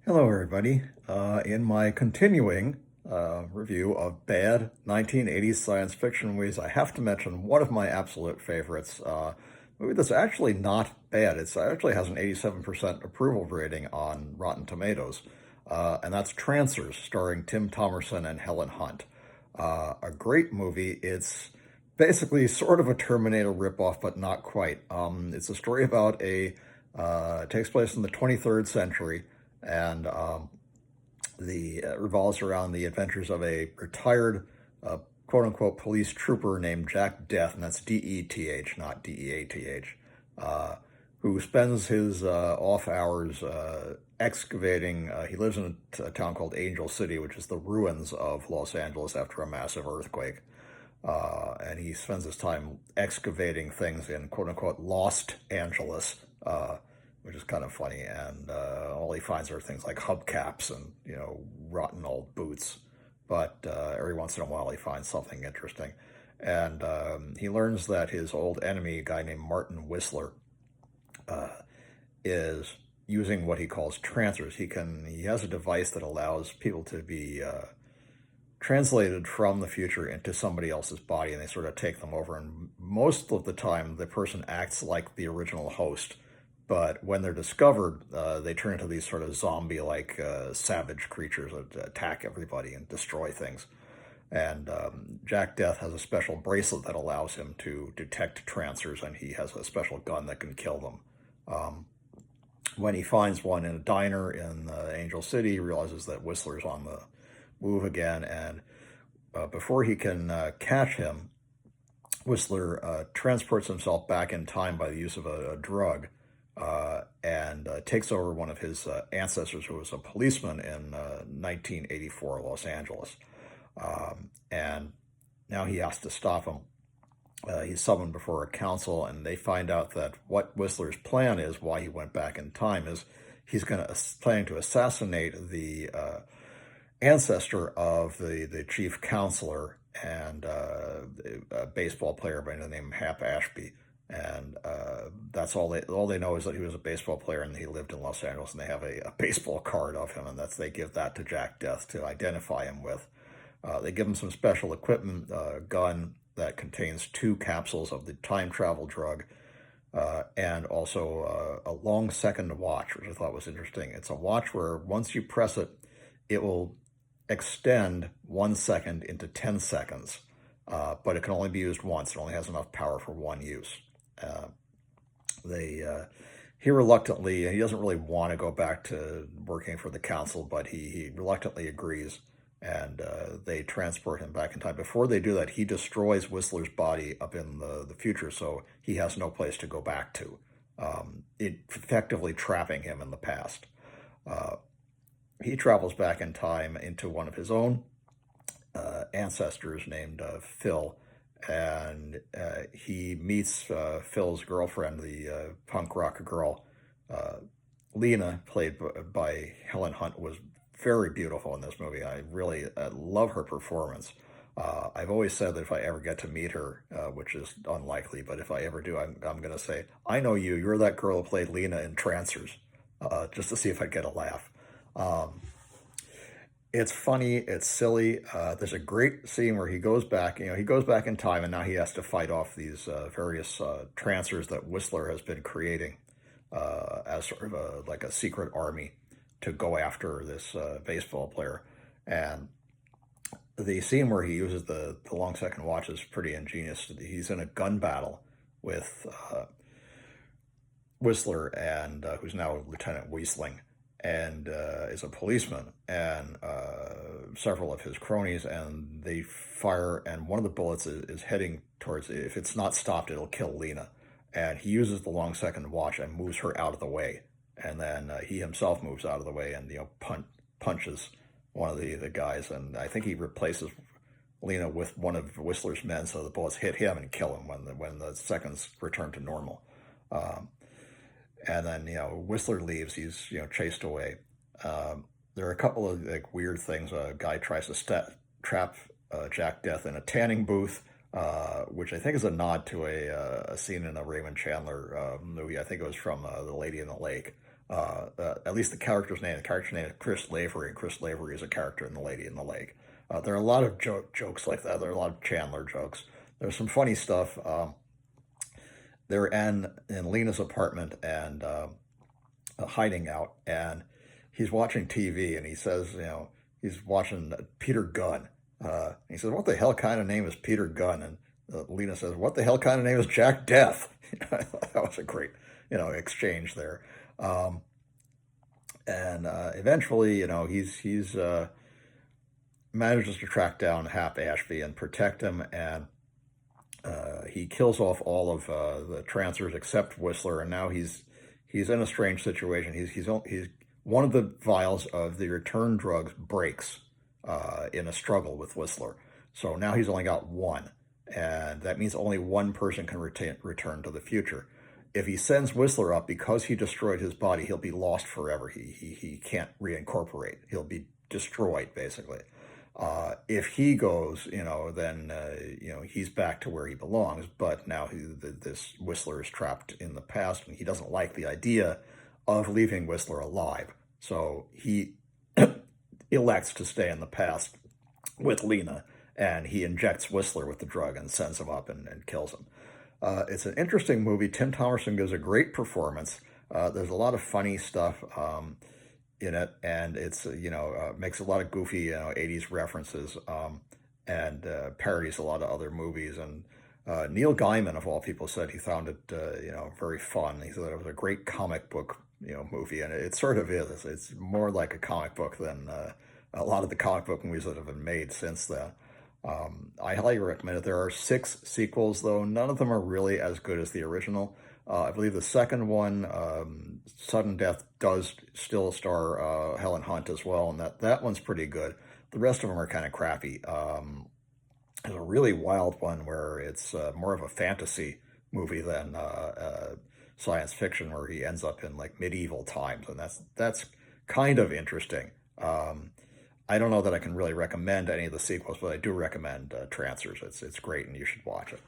Hello, everybody. In my continuing review of bad 1980s science fiction movies, I have to mention one of my absolute favorites. Movie that's actually not bad. It actually has an 87% approval rating on Rotten Tomatoes, and that's Trancers, starring Tim Thomerson and Helen Hunt. A great movie. It's basically sort of a Terminator ripoff, but not quite. It's a story about it takes place in the 23rd century, and the revolves around the adventures of a retired quote unquote police trooper named Jack Death, and that's Deth, not Death, who spends his off hours excavating. He lives in a town called Angel City, which is the ruins of Los Angeles after a massive earthquake. And he spends his time excavating things in quote unquote Lost Angeles, which is kind of funny. And all he finds are things like hubcaps and, rotten old boots. But every once in a while he finds something interesting. And he learns that his old enemy, a guy named Martin Whistler, is using what he calls trancers. He has a device that allows people to be translated from the future into somebody else's body, and they sort of take them over. And most of the time, the person acts like the original host. But when they're discovered, they turn into these sort of zombie-like savage creatures that attack everybody and destroy things. And Jack Death has a special bracelet that allows him to detect trancers, and he has a special gun that can kill them. When he finds one in a diner in Angel City, he realizes that Whistler's on the move again, and before he can catch him, Whistler transports himself back in time by the use of a drug, and takes over one of his ancestors, who was a policeman in 1984 Los Angeles. And now he has to stop him. He's summoned before a council, and they find out that what Whistler's plan is, why he went back in time, is he's planning to assassinate the ancestor of the chief counselor and a baseball player by the name of Hap Ashby. And that's all they know is that he was a baseball player and he lived in Los Angeles, and they have a baseball card of him, and they give that to Jack Death to identify him with. They give him some special equipment, a gun that contains 2 capsules of the time travel drug, and also a long second watch, which I thought was interesting. It's a watch where once you press it, it will extend 1 second into 10 seconds, but it can only be used once. It only has enough power for one use. He reluctantly, he doesn't really want to go back to working for the council, but he reluctantly agrees, and they transport him back in time. Before they do that, he destroys Whistler's body up in the future, so he has no place to go back to, effectively trapping him in the past. He travels back in time into one of his own ancestors named Phil, and he meets Phil's girlfriend, the punk rock girl. Lena, played by Helen Hunt, was very beautiful in this movie. I really love her performance. I've always said that if I ever get to meet her, which is unlikely, but if I ever do, I'm going to say, I know you. You're that girl who played Lena in Trancers, just to see if I get a laugh. It's funny, it's silly. There's a great scene where he goes back, he goes back in time, and now he has to fight off these various trancers that Whistler has been creating as sort of like a secret army to go after this baseball player. And the scene where he uses the long second watch is pretty ingenious. He's in a gun battle with Whistler, and who's now Lieutenant Weisling, and is a policeman, and several of his cronies, and they fire, and one of the bullets is heading towards, if it's not stopped, it'll kill Lena. And he uses the long second watch and moves her out of the way. And then he himself moves out of the way and punches one of the guys. And I think he replaces Lena with one of Whistler's men, so the bullets hit him and kill him when the seconds return to normal. And then, Whistler leaves. He's, chased away. There are a couple of weird things. A guy tries to trap Jack Death in a tanning booth, which I think is a nod to a scene in a Raymond Chandler movie. I think it was from The Lady in the Lake. At least the character's name. The character's name is Chris Lavery, and Chris Lavery is a character in The Lady in the Lake. There are a lot of jokes like that. There are a lot of Chandler jokes. There's some funny stuff. They're in Lena's apartment and hiding out, and he's watching TV, and he says, he's watching Peter Gunn. He says, "What the hell kind of name is Peter Gunn?" And Lena says, "What the hell kind of name is Jack Death?" That was a great, exchange there. And eventually, he's manages to track down Hap Ashby and protect him, and he kills off all of the Trancers except Whistler, and now he's in a strange situation. He's one of the vials of the return drugs breaks in a struggle with Whistler, so now he's only got one, and that means only one person can return to the future. If he sends Whistler up, because he destroyed his body, he'll be lost forever. He can't reincorporate. He'll be destroyed, basically. If he goes, then he's back to where he belongs. But now this Whistler is trapped in the past, and he doesn't like the idea of leaving Whistler alive. So he elects to stay in the past with Lena, and he injects Whistler with the drug and sends him up and kills him. It's an interesting movie. Tim Thomerson gives a great performance. There's a lot of funny stuff in it, and it's makes a lot of goofy 80s references and parodies a lot of other movies. And Neil Gaiman, of all people, said he found it very fun. He said it was a great comic book movie, and it sort of is. It's more like a comic book than a lot of the comic book movies that have been made since then. I highly recommend it. There are 6 sequels, though. None of them are really as good as the original. I believe the second one, Sudden Death, does still star Helen Hunt as well, and that one's pretty good. The rest of them are kind of crappy. There's a really wild one where it's more of a fantasy movie than science fiction, where he ends up in like medieval times, and that's kind of interesting. I don't know that I can really recommend any of the sequels, but I do recommend Trancers. It's great, and you should watch it.